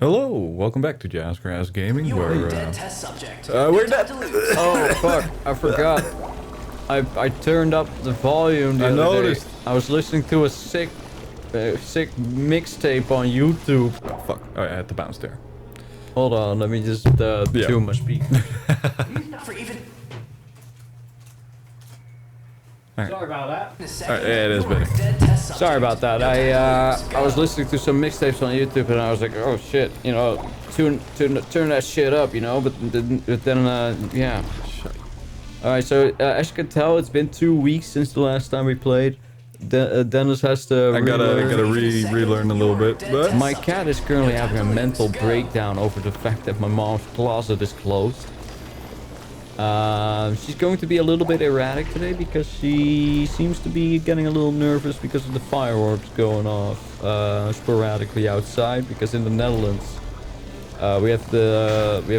Hello, welcome back to Jazzgrass Gaming. We're dead test subject. We're dead. Oh fuck! I forgot. I turned up the volume the I other noticed. day. I was listening to a sick mixtape on YouTube. Oh, fuck. Oh, I had to bounce there. Hold on, let me just tune my speaker. For even Alright. Sorry about that. a second, Alright, yeah, it is you are better. a dead test subject. Sorry about that. I was listening to some mixtapes on YouTube and I was like, oh shit, you know, turn that shit up, you know. But then yeah. All right, so as you can tell, it's been 2 weeks since the last time we played. Dennis has to. I gotta relearn a little bit, but My cat is currently having a mental breakdown over the fact that my mom's closet is closed. She's going to be a little bit erratic today because she seems to be getting a little nervous because of the fireworks going off sporadically outside. Because in the Netherlands, we have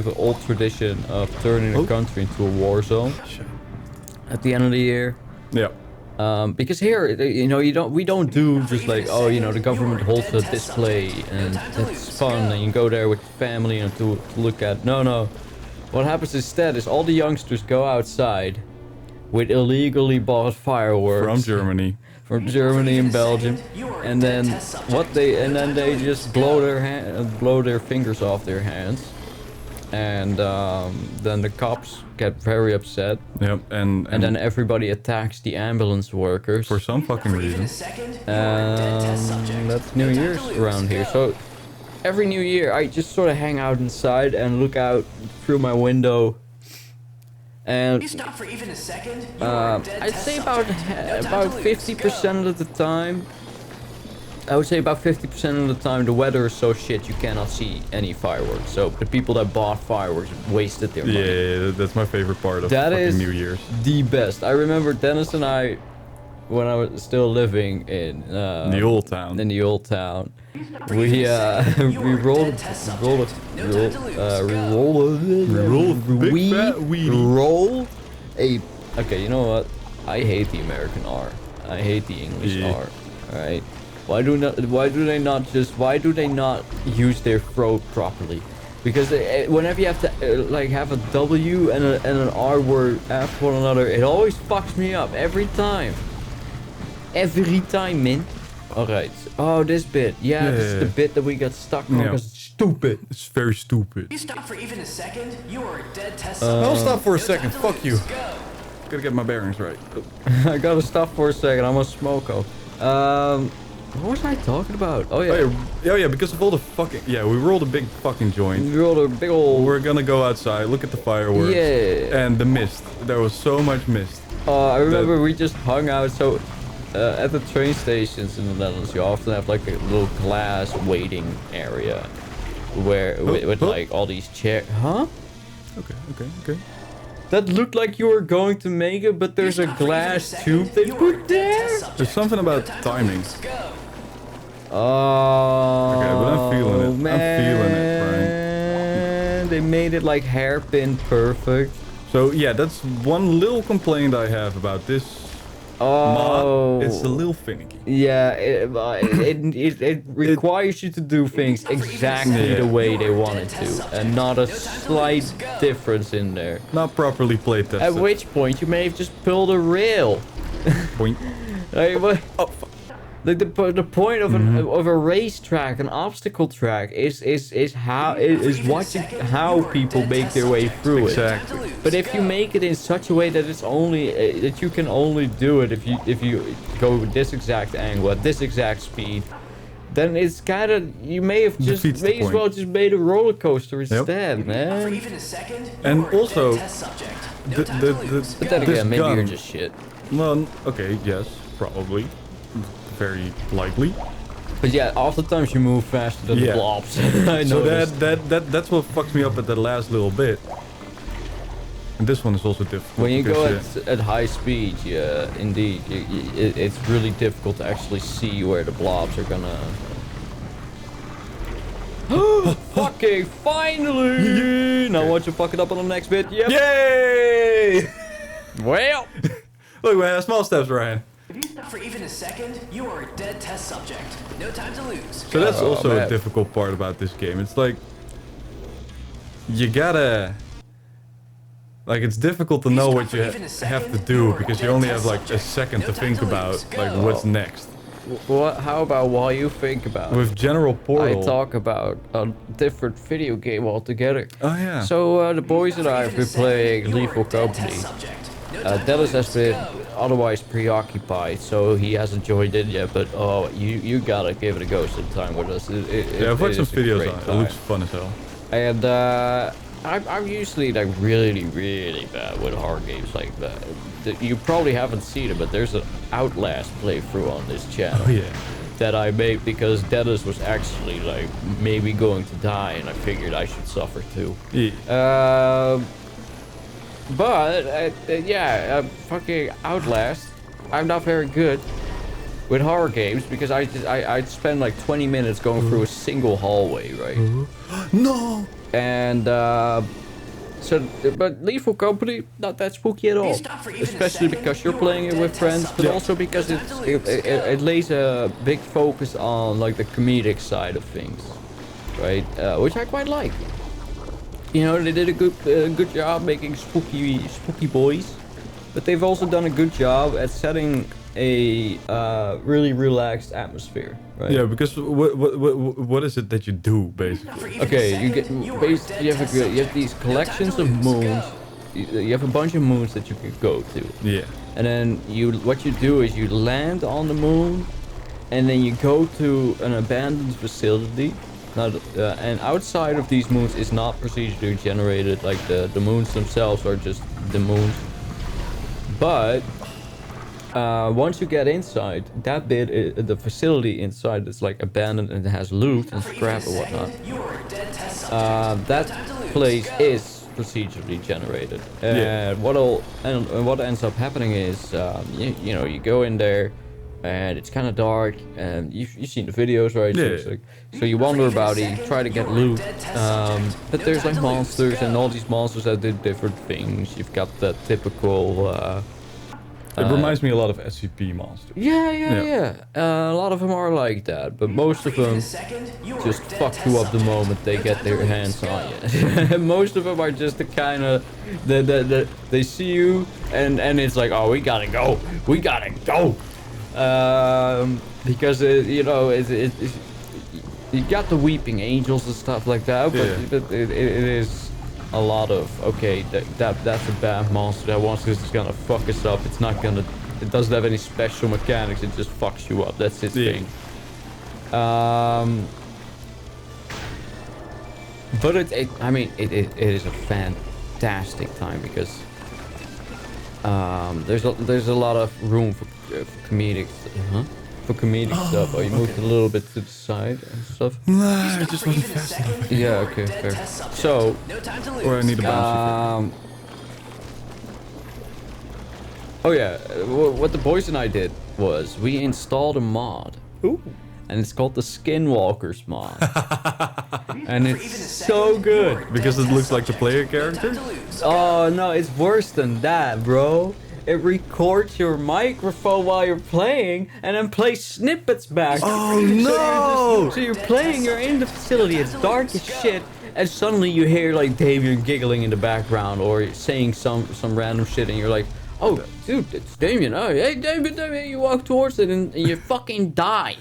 an old tradition of turning the country into a war zone at the end of the year. yeah. Because here, you know, we don't do just like, oh, you know, the government holds a display and it's fun and you go there with family and to look at. No. What happens instead is all the youngsters go outside with illegally bought fireworks From Germany. from Germany and Belgium, and then they just blow their fingers off their hands, and then the cops get very upset. Yep, and And then everybody attacks the ambulance workers. for some fucking For even a reason. second, you are a dead test subject. That's New No time Year's to lose. around here. So every New Year, I just sort of hang out inside and look out through my window. And You stop for even a second, you are a dead I'd test say subject. No time about to lose. 50% of the time. I would say about 50% of the time the weather is so shit you cannot see any fireworks. So the people that bought fireworks wasted their money. Yeah, that's my favorite part of That fucking is New Year's. the best. I remember Dennis and I, when I was still living in The old town. in the old town, we rolled a okay, you know what? I hate the American R. I hate the English Yeah. R. Alright? Why do they not use their throat properly? Because whenever you have to like have a W and an R word after one another, it always fucks me up every time. Every time, man. Alright. Oh, this bit. Yeah, this is the bit that we got stuck on Yeah. because it's stupid. It's very stupid. You stop for even a second, you are a dead test I'll subject. stop for a No second. time to Fuck you. lose. Go. Gotta get my bearings right. I gotta stop for a second. I'm a smoko. What was I talking about? Oh yeah. Oh yeah, because of all the fucking we rolled a big fucking joint. We rolled a big old. We're gonna go outside, look at the fireworks. Yeah. And the mist. There was so much mist. I remember we just hung out. So at the train stations in the Netherlands, you often have like a little glass waiting area where with like all these chairs. Huh? Okay. That looked like you were going to make it, but there's a glass tube they put there. There's something about timing. Oh, Okay, but I'm feeling it. I'm man. feeling it, Brian. They made it like hairpin perfect. So yeah, that's one little complaint I have about this Oh, mod. It's a little finicky. yeah. It requires you to do things exactly the way they want it to, and not a slight difference in there. Not properly play tested. At which point you may have just pulled a rail. Point. Like, what? Oh, fuck. The point of of a racetrack, an obstacle track, is watching how people make their way through it. Exactly. But if you make it in such a way that it's only that you can only do it if you go with this exact angle at this exact speed, then it's kind of you may have just Defeats the may as point. well just made a roller coaster instead, For man. even a second, you And are a also, dead test subject. No time to lose. But then This again, maybe gun- you're just shit. Well, okay, yes, probably. Very likely. But yeah, oftentimes you move faster than the Yeah. blobs. I know So that's what fucks me up at the last little bit. And this one is also difficult. when you go because, at high speed, yeah, indeed, it's really difficult to actually see where the blobs are gonna. Fucking finally! Now watch you fuck it up on the next bit. Yep. Yay! Well, Look, man, small steps, Ryan. If you stop for even a second, you are a dead test subject. No time to lose. So that's also a man. difficult part about this game. It's like you gotta like it's difficult to know what you have to do because you only have like a second to think about like what's next. What? How about while you think about it, With General Portal. I talk about a different video game altogether. Oh yeah. So the boys and I have been playing Lethal Company. Dennis has been otherwise preoccupied, so he hasn't joined in yet. But oh, you gotta give it a go sometime with us. Yeah, I've watched some videos on it. It looks fun as hell. And I'm usually like really bad with horror games like that. You probably haven't seen it, but there's an Outlast playthrough on this channel. Oh yeah. That I made because Dennis was actually like maybe going to die, and I figured I should suffer too. Yeah. But fucking Outlast. I'm not very good with horror games because I'd spend like 20 minutes going through a single hallway, right? No. And but Lethal Company, not that spooky at all. Especially because you're playing it with friends, but also because it lays a big focus on like the comedic side of things, right? Which I quite like. You know, they did a good job making spooky boys, but they've also done a good job at setting a really relaxed atmosphere, right? Yeah, because what is it that you do basically? Okay, you have these collections of moons. You have a bunch of moons that you can go to. Yeah. And then what you do is you land on the moon, and then you go to an abandoned facility. And outside of these moons is not procedurally generated, like the moons themselves are just the moons. But once you get inside, that bit, the facility inside is like abandoned and it has loot and scrap and whatnot. That place is procedurally generated. And what ends up happening is, you know, you go in there. And it's kind of dark, and you've seen the videos, right? Yeah. So you wander about it, you try to get loot, but there's like monsters, and all these monsters that do different things. You've got the typical... it reminds me a lot of SCP monsters. Yeah. A lot of them are like that, but most of them just fuck you up the moment they get their hands on you. Most of them are just the kind of... They see you, and it's like, oh, we gotta go. Because you know you got the weeping angels and stuff like that, but it is a lot of okay. That's a bad monster. That monster is gonna fuck us up. It doesn't have any special mechanics. It just fucks you up. That's its thing. But it is a fantastic time because there's a lot of room for comedic stuff. Oh, you moved a little bit to the side and stuff. Nah, I just wasn't fast enough. Yeah, okay, fair. So, or I need a bouncy. Oh yeah, what the boys and I did was we installed a mod. Ooh. And it's called the Skinwalkers mod. And it's so good. Because it looks like the player character? Oh no, it's worse than that, bro. It records your microphone while you're playing and then plays snippets back. Oh no! So you're playing, you're in the facility, it's dark as shit, and suddenly you hear like Damien giggling in the background or saying some random shit, and you're like, oh dude, it's Damien. Oh hey Damien, you walk towards it and you fucking die.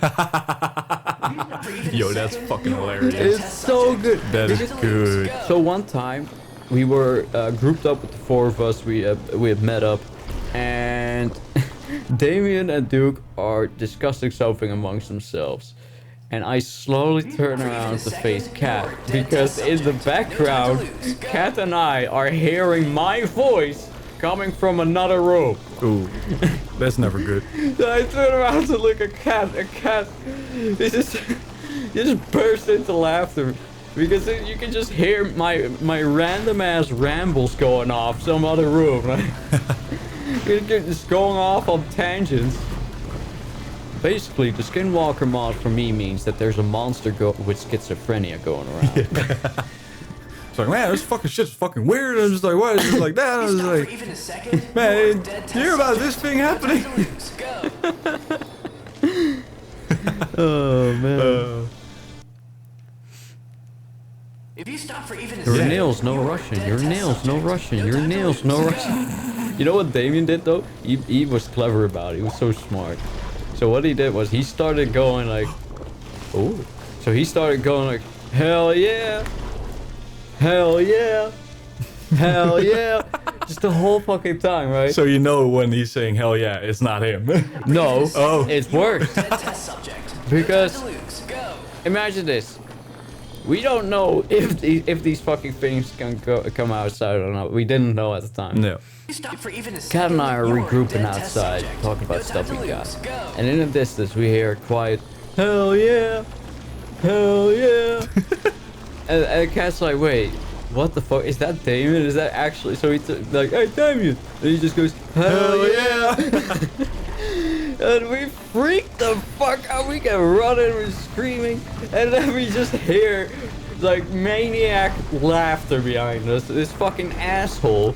Yo, that's fucking hilarious. It's so good. That is good. So one time we were grouped up with the four of us. We had met up, and Damien and Duke are discussing something amongst themselves. And I slowly turn around to face Kat, because in the background, Kat and I are hearing my voice coming from another room. Ooh, that's never good. So I turn around to look at Kat, and Kat just burst into laughter. Because you can just hear my random ass rambles going off some other room, right? Just going off on tangents. Basically, the Skinwalker mod for me means that there's a monster with schizophrenia going around. It's like, man, this fucking shit's fucking weird. And I'm just like, what? It's just like that. I was Stop for like, even a second. man, you hear about this thing happening? Time to lose. Go. Oh man. If you stop for even a Your second, nails, no you are a Russian. dead Your test nails, no subject. Russian. No Your time to nails, lose. no Go. Russian. You know what Damien did though? He was clever about it. He was so smart. So what he did was he started going like, oh. So he started going like, hell yeah, hell yeah, hell yeah, just the whole fucking time, right? So you know when he's saying hell yeah, it's not him. No, Oh. it's worse. Dead test subject. Because- No time to lose. Go. Imagine this. We don't know if these fucking things can come outside or not. We didn't know at the time. No. You stop for even a second. Kat and I are you a regrouping dead test outside, subject. talking about No stuff time we to got. lose. Go. And in the distance, we hear a quiet, hell yeah, hell yeah. and Kat's like, wait, what the fuck? Is that Damien? Is that actually? So he's like, hey, Damien. And he just goes, hell yeah. And we freak the fuck out. We get running, we're screaming. And then we just hear like maniac laughter behind us. This fucking asshole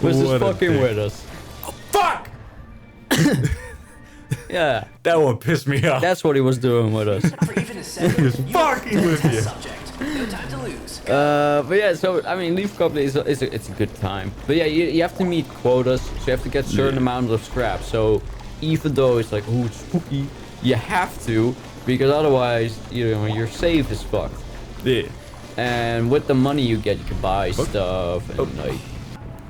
was just What a fucking dick. with us. Fuck! Yeah, That one pissed me off. that's what he was doing with us. For even a second. He's you are a fucking dead with test you. subject. No time to lose. But yeah, so I mean, Leaf Company is it's a good time. But yeah, you have to meet quotas, so you have to get certain amounts of scrap. So even though it's like, oh, it's spooky, you have to, because otherwise, you know, your save is fucked. Yeah. And with the money you get, you can buy stuff and Oh. like,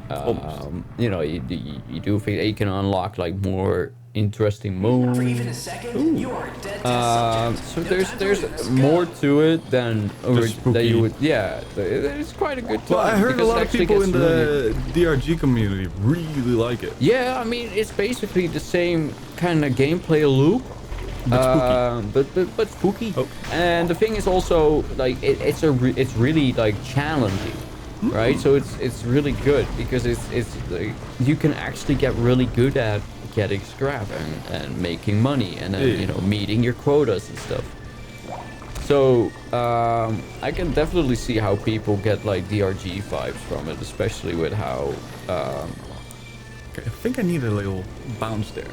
Almost. you know, you do think that you can unlock like more interesting For even a moves. second, you are a dead test So subject. No time to there's lose. more Go. to it than that spooky. you would. Yeah, it's quite a good time. Well, I heard a because it lot of actually people in gets really- the DRG community really like it. Yeah, I mean it's basically the same kind of gameplay loop. But spooky. But spooky. Oh. And the thing is also like it's really like challenging, right? So it's really good because it's like you can actually get really good at getting scrap and making money and then Yeah. you know meeting your quotas and stuff. So I can definitely see how people get like DRG vibes from it, especially with how Okay, I think I need a little bounce there.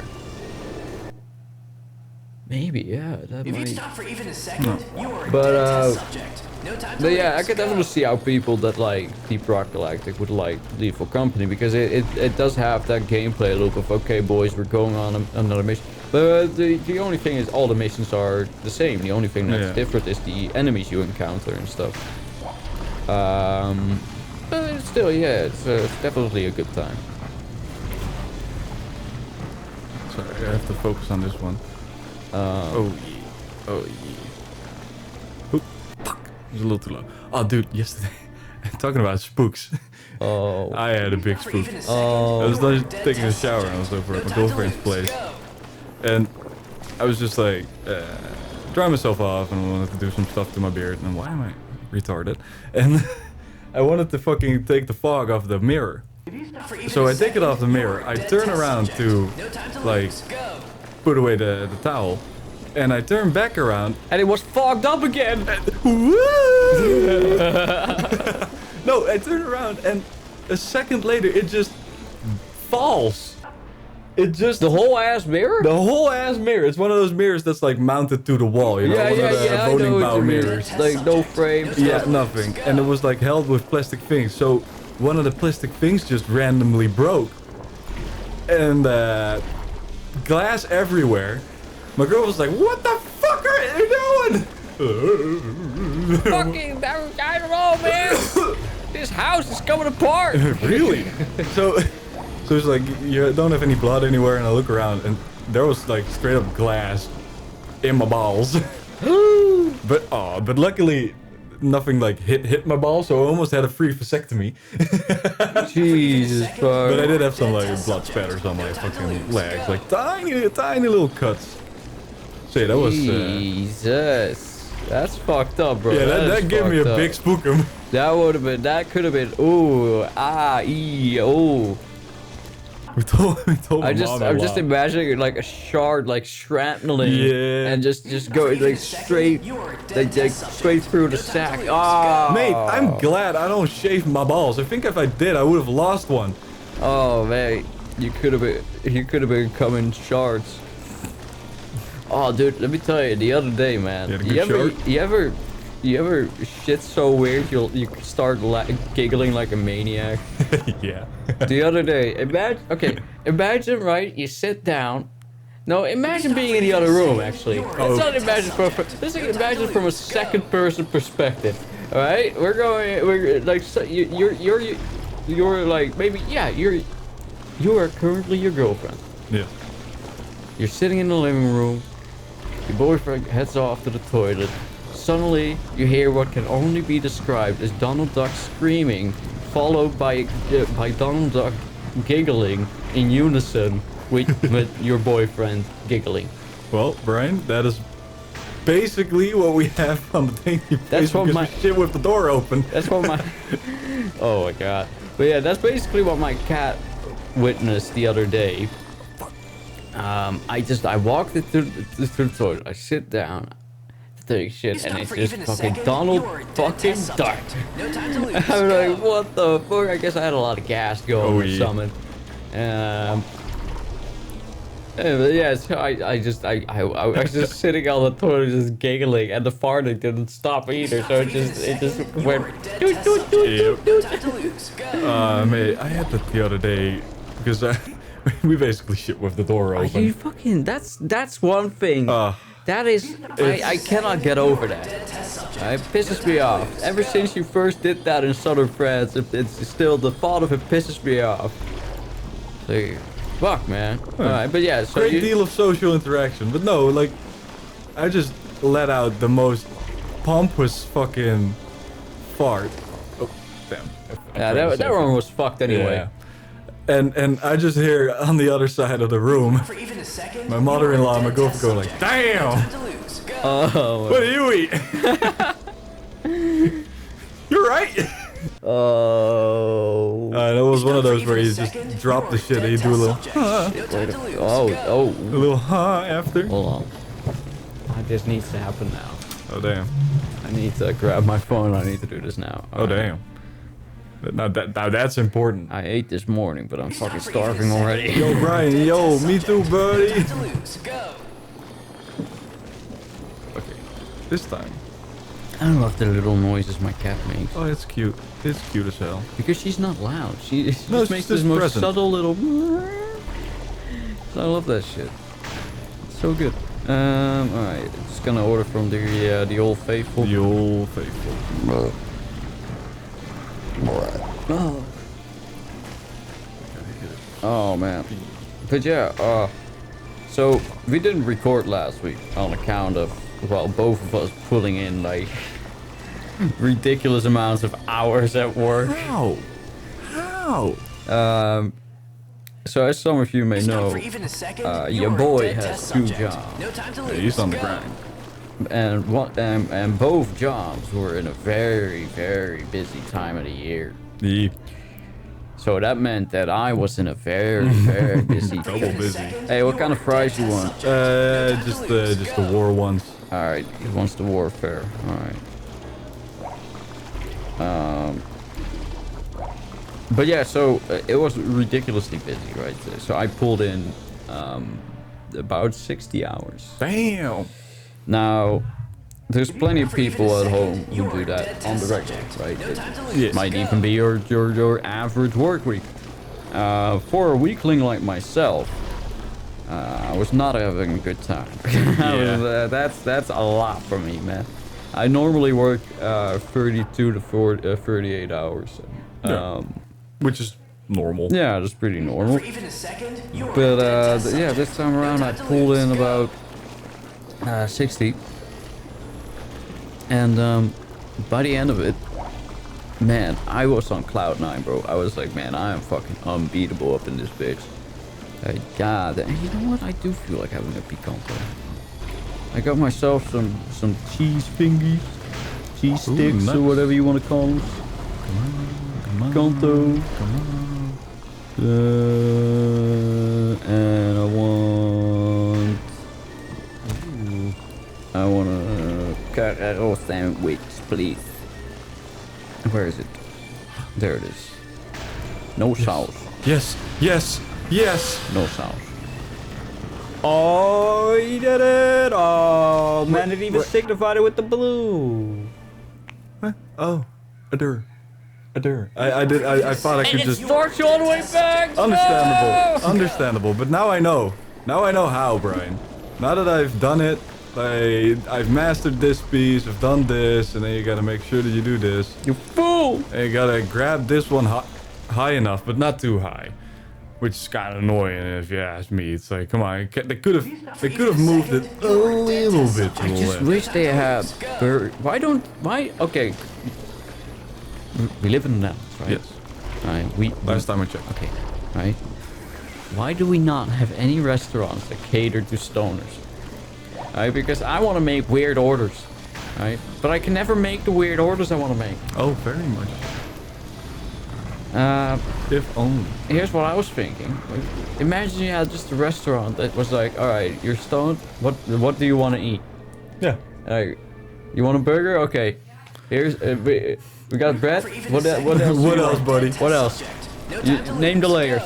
maybe yeah that If you might. stop for even a second, you are a But, dead test subject. No time to But yeah, lose. I could Go. definitely see how people that like Deep Rock Galactic would like Lethal Company because it does have that gameplay loop of okay boys, we're going on another mission. But the only thing is all the missions are the same. The only thing that's Yeah. different is the enemies you encounter and stuff. But it's still, yeah, it's definitely a good time. Sorry, I have to focus on this one. Oh yeah. Oh yeah. Oop, fuck. It was a little too low. Oh dude, yesterday. Talking about spooks. Oh, I had a big For spook. even a second, Oh. I was you are just dead taking a test shower and I was subject. over at No my time to girlfriend's lose. place. Go. And I was just like, drying myself off and I wanted to do some stuff to my beard. And why am I retarded? And I wanted to fucking take the fog off the mirror. For even So a I take it second, off the you mirror, are a I dead turn test around subject. to, No time to like, lose. Go. put away the towel. And I turn back around. and it was fogged up again. No, I turn around and a second later it just falls. It just The whole ass mirror. the whole ass mirror. It's one of those mirrors that's like mounted to the wall, you know, Yeah, one yeah, of the yeah. I know voting what bow you mean. mirrors. Like no frames. Yeah, nothing. And it was like held with plastic things. So one of the plastic things just randomly broke. And glass everywhere. My girl was like, "What the fuck are you doing?" Fucking, I don't know, man. This house is coming apart. Really? So it's like you don't have any blood anywhere, and I look around, and there was like straight up glass in my balls. but luckily nothing like hit my balls, so I almost had a free vasectomy. Jesus fuck. But I did have some like blood spatters on my fucking legs, like tiny little cuts. So yeah, that was Jesus. That's fucked up, bro. yeah, is that gave me a fucked big up. spookum. That would have been. That could have been. Ooh, ah, ee, oh. We told my I'm just mom. imagining like a shard like shrapneling Yeah. and just going like straight straight through the sack. Ah, Mate, I'm glad I don't shave my balls. I think if I did, I would have lost one. Oh man, you could have been coming shards. Oh dude, let me tell you, the other day, man. You had a good shard? You ever shit so weird you start giggling like a maniac? Yeah. The other day, imagine, right? You sit down. No, imagine being in the other room. Actually, let's not imagine let's imagine from a second person perspective. All right, we're like so you're like maybe you are currently your girlfriend. Yeah. You're sitting in the living room. Your boyfriend heads off to the toilet. Suddenly, you hear what can only be described as Donald Duck screaming, followed by Donald Duck giggling in unison with your boyfriend giggling. Well, Brian, that is basically what we have on the thing. That's what my shit with the door open. That's what my. Oh my god! But yeah, that's basically what my cat witnessed the other day. I walked it through the toilet. I sit down. Take shit and it's just fucking Donald fucking Duck. No time to lose. I'm like, what the fuck? I guess I had a lot of gas going or something. Yeah, so I was just sitting on the toilet just giggling and the farting didn't stop either, so it just went doot doot doot doot doot. Mate, I had that the other day because we basically shit with the door Are open. you fucking that's one thing. That is, I cannot get over that. It pisses me off. Ever since you first did that in southern France, it's still the thought of it pisses me off. So, fuck, man. Alright, but yeah, so Great deal of social interaction, but no, like, I just let out the most pompous fucking fart. Oh, damn. Yeah, that one was fucked anyway. Yeah. And I just hear on the other side of the room, For even a second, my mother-in-law and my girlfriend go like, damn! to lose. Go. Oh, What do you eat? You're right. oh. That was one of those where you just drop the shit and you do a little, No time to lose. Oh. a little after. Hold on. This needs to happen now. Oh damn. I need to grab my phone. I need to do this now. Oh damn. Now that's important. I ate this morning, but I'm fucking starving already. Yo Brian, yo, me too, buddy. To lose. Go. Okay, this time. I love the little noises my cat makes. Oh, it's cute. It's cute as hell. Because she's not loud. She just No, makes she's this just most present. subtle little. I love that shit. It's so good. Alright, just gonna order from the Old Faithful. The Old Faithful. Oh. Oh man. But yeah, so we didn't record last week on account of, well, both of us pulling in like ridiculous amounts of hours at work. How? So as some of you may know, For even a second, your you're a boy dead has test 2 subject. jobs. No time to lose. He's on the Go. grind. and both jobs were in a very, very busy time of the year. The So that meant that I was in a very, very busy double time. busy. Hey, what kind of fries you want? Just the war ones. Alright, he wants the warfare. Alright. But yeah, so it was ridiculously busy, right? So I pulled in about 60 hours. Damn. Now, there's plenty of people at home who do that on the regular, right? It might even be your average work week. For a weakling like myself, I was not having a good time. That's a lot for me, man. I normally work 32 to 38 hours. Which is normal. Yeah, that's pretty normal. For even a second, you're a But dead test yeah, subject. this time around I pulled in about 60. And by the end of it, man, I was on cloud 9, bro. I was like, man, I am fucking unbeatable up in this bitch. God, and you know what? I do feel like having a picante. I got myself some cheese fingies, cheese sticks, nice. or whatever you want to call them. Come on. Canto. Come on. And I want a cut or sandwich, please. Where is it? There it is. No sauce. Yes, yes, yes. No sauce. Oh, he did it! Oh, man, it even signified it with the blue. Huh? Oh, a dur. I thought I could just... Starts you all the way back! Understandable. No! Understandable. But now I know. Now I know how, Brian. Now that I've done it, I've mastered this piece, I've done this, and then you gotta make sure that you do this. You fool! And you gotta grab this one high enough, but not too high. Which is kind of annoying if you ask me. It's like, come on, they could have moved it a little bit to I the just left. wish they had... Why? Okay. We live in the Netherlands, right? Yes. Right. Last time I checked. Okay. Right. Why do we not have any restaurants that cater to stoners? Right? Because I want to make weird orders. Right. But I can never make the weird orders I want to make. Oh, very much. If only. Here's what I was thinking. Like, imagine you had just a restaurant that was like, all right, you're stoned. What do you want to eat? Yeah. You want a burger? Okay. Here's we got bread. What else? What else, buddy? What else? Name the layers.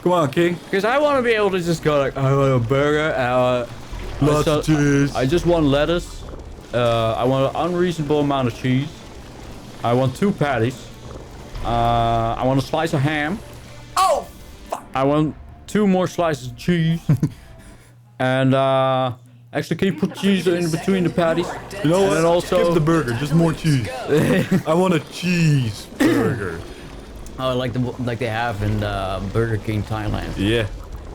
Come on, King. Because I want to be able to just go like, I want a burger. Lots of cheese. I just want lettuce. I want an unreasonable amount of cheese. I want 2 patties. I want a slice of ham. Oh, fuck. I want 2 more slices of cheese. And actually, can you put cheese in between the patties? You know what? And also, skip the burger, just more cheese. I want a cheese burger. oh, like they have in Burger King Thailand. Yeah.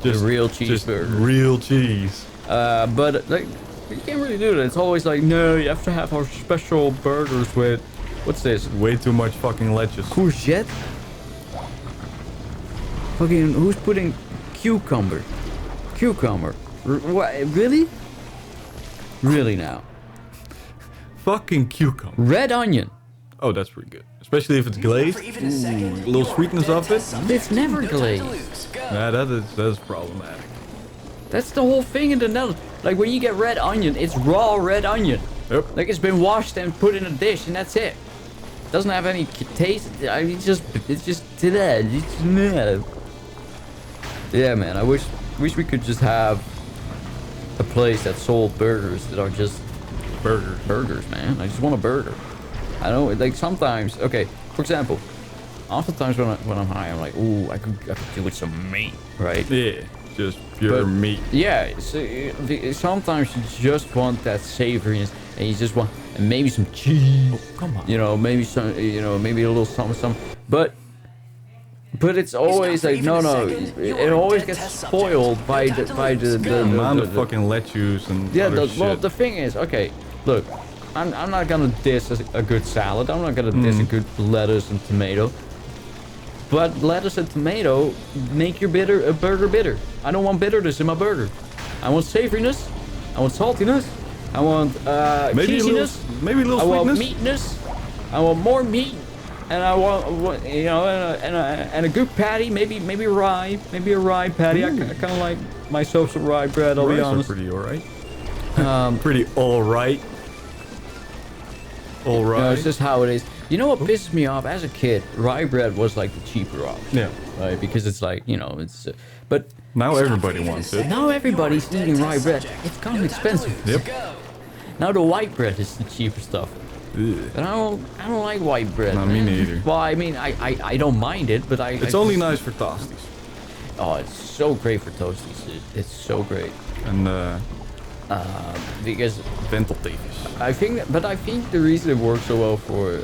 Just real just cheeseburger. real cheese. But like, you can't really do that. It's always like, no, you have to have our special burgers with, what's this? Way too much fucking lettuce. Courgette? Fucking, who's putting cucumber? Cucumber. What? Really? Really now? Fucking cucumber. Red onion. Oh, that's pretty good. Especially if it's glazed. For even a second, A little sweetness of it. It's never no time to glazed. lose. Go. Yeah, that is problematic. That's the whole thing in the Netherlands. Like when you get red onion, it's raw red onion. Yep. Like it's been washed and put in a dish and that's it. Doesn't have any taste. I mean, it's just today. Yeah, man. I wish we could just have a place that sold burgers that are just burgers, man. I just want a burger. I know, like sometimes. Okay, for example, oftentimes when I'm high, I'm like, ooh, I could do with some meat, right? Yeah, just pure But- meat. Yeah, so sometimes you just want that savoriness, and you just want and maybe some cheese. Oh, come on. You know, maybe some, maybe a little something. But it's always like no, it always gets spoiled by the The amount of the- fucking lettuce and yeah. other Well, shit. the thing is, okay, look, I'm not gonna diss a good salad. I'm not gonna diss a good lettuce and tomato. But lettuce and tomato make your burger bitter. I don't want bitterness in my burger. I want savoriness. I want saltiness. I want maybe cheesiness. a little I want sweetness. meatness. I want more meat. And I want and a good patty. Maybe rye. Maybe a rye patty. I kind of like myself some rye bread. I'll be Rice are honest. pretty alright. Pretty Pretty alright. You know, Alright. it's just how it is. You know what pisses me off? As a kid, rye bread was like the cheaper option. Yeah. Right? Because it's like, it's... but Now everybody wants it. now everybody's eating rye bread. It's kind of expensive. Yep. Go. Now the white bread is the cheaper stuff. Ugh. And I don't like white bread. No, me man. neither. Well, I mean, I don't mind it, but It's I only just- nice for tosties. Oh, it's so great for toasties. It's so great. And Because venteltaties. I think the reason it works so well for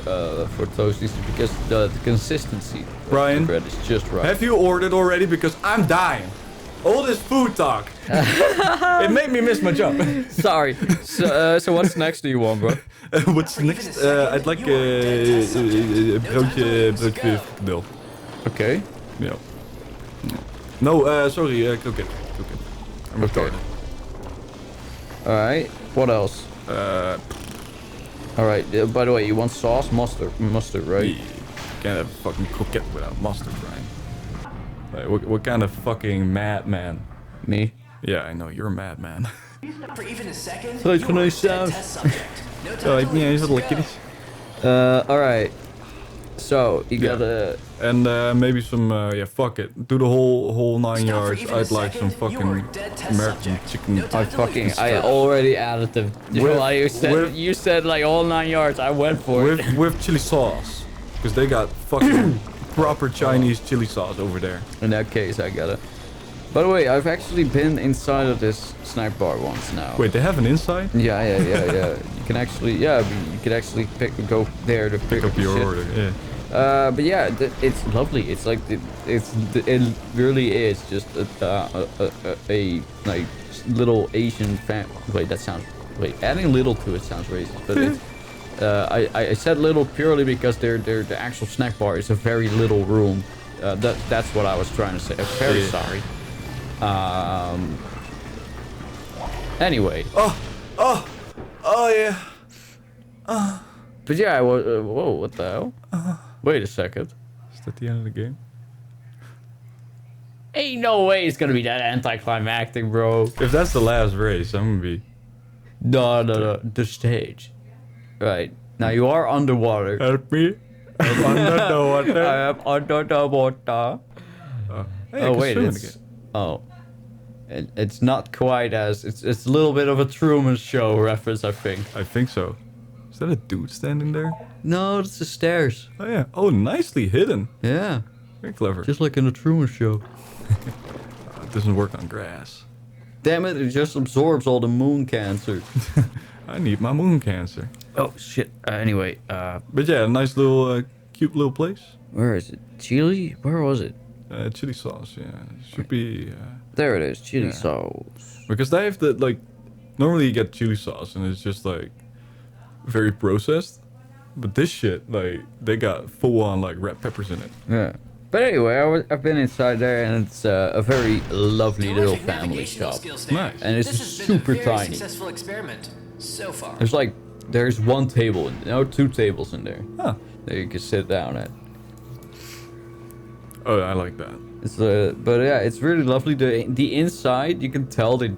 toasties is because the consistency of Brian, the bread is just right. Have you ordered already? Because I'm dying. All this food talk. It made me miss my job. Sorry. So what's next do you want, bro? What's next? I'd like broodje frikandel. Okay. Yeah. No, sorry, kroket. I'm Okay. retarded. All right. What else? All right. By the way, you want sauce, mustard, right? Can't have a fucking croquette without mustard, Brian. Like, what kind of fucking madman? Me? Yeah, I know, you're a madman. For even a second, Thought you you are a nice dead sound. test subject. No time Like, to yeah, leave. he's a little Go. kitties. Alright. So, you Yeah. gotta... And maybe some, yeah, fuck it. Do the whole 9 Stop for yards. even a I'd like some second, you are fucking a dead test American subject. chicken. No time to leave. I already added the... you said like all 9 yards, I went for it. With chili sauce. Because they got fucking proper Chinese chili sauce over there. In that case, I got it. By the way, I've actually been inside of this snack bar once now. Wait, they have an inside? Yeah. You can actually, you can actually go there to pick Pick up your shit. order, yeah. But yeah, it's lovely. It's like it really is just a like little Asian fam. Wait, adding little to it sounds racist, but it's. I said little purely because the actual snack bar is a very little room. That's what I was trying to say. I'm very sorry. Anyway. Oh yeah. But yeah, I was. Whoa, what the hell? Wait a second. Is that the end of the game? Ain't no way it's gonna be that anticlimactic, bro. If that's the last race, I'm gonna be... No. The stage. Right. Now you are underwater. Help me. I'm under the water. I am under the water. Hey, Oh wait, it's it's not quite as it's a little bit of a Truman Show reference, I think. I think so. Is that a dude standing there? No, it's the stairs. Oh yeah. Oh, nicely hidden. Yeah, Very clever. just like in the Truman Show. It doesn't work on grass. Damn it! It just absorbs all the moon cancer. I need my moon cancer. Oh shit. Anyway, But yeah, a nice little, cute little place. where is it? Chile? Where was it? Chili sauce, yeah. Should be... There it is. Chili Yeah. sauce. Because they have the, like... Normally you get chili sauce and it's just, like... Very processed. But this shit, like... They got full-on, like, red peppers in it. Yeah. But anyway, I've been inside there, and it's a very lovely little Terrific family navigational shop. skills there. Nice. And it's This has been super a very tiny. successful experiment so far. There's one table, two tables in there Huh. that you can sit down at. Oh, I like that. It's but yeah, it's really lovely. The inside, you can tell that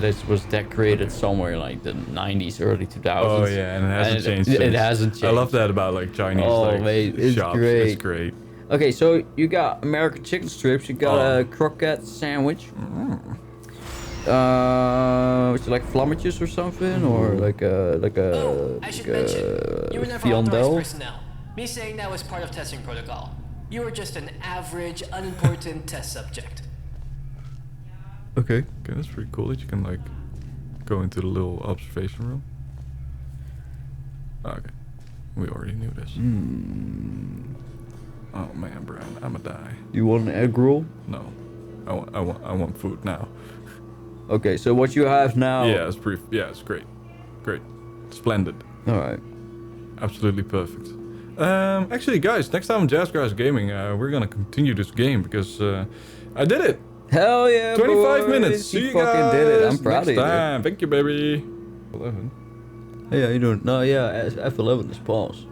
it was decorated somewhere like the 90s, early 2000s. Oh yeah, and it hasn't changed. It since. hasn't changed. I love that about like Chinese like, mate, it's shops. great. It's great. Okay, so you got American chicken strips. You got Oh. a croquette sandwich. Would you like flummages or something, or like a Oh, I should mention, you were never authorized fiondelle? personnel. Me saying that was part of testing protocol. You were just an average, unimportant test subject. Okay. Okay, that's pretty cool that you can like go into the little observation room. Okay, we already knew this. Oh man, Brian, I'ma die. You want an egg roll? No, I want food now. Okay, so what you have now? Yeah, it's pretty. Yeah, it's great, great, splendid, All right. absolutely perfect. Actually, guys, next time on Jazzgrass Gaming, we're gonna continue this game because I did it. Hell yeah, 25 boys. minutes. See You you fucking guys did it. I'm proud next of you. time. Thank you, baby. 11. Hey, how you doing? No, yeah, F11 is pause.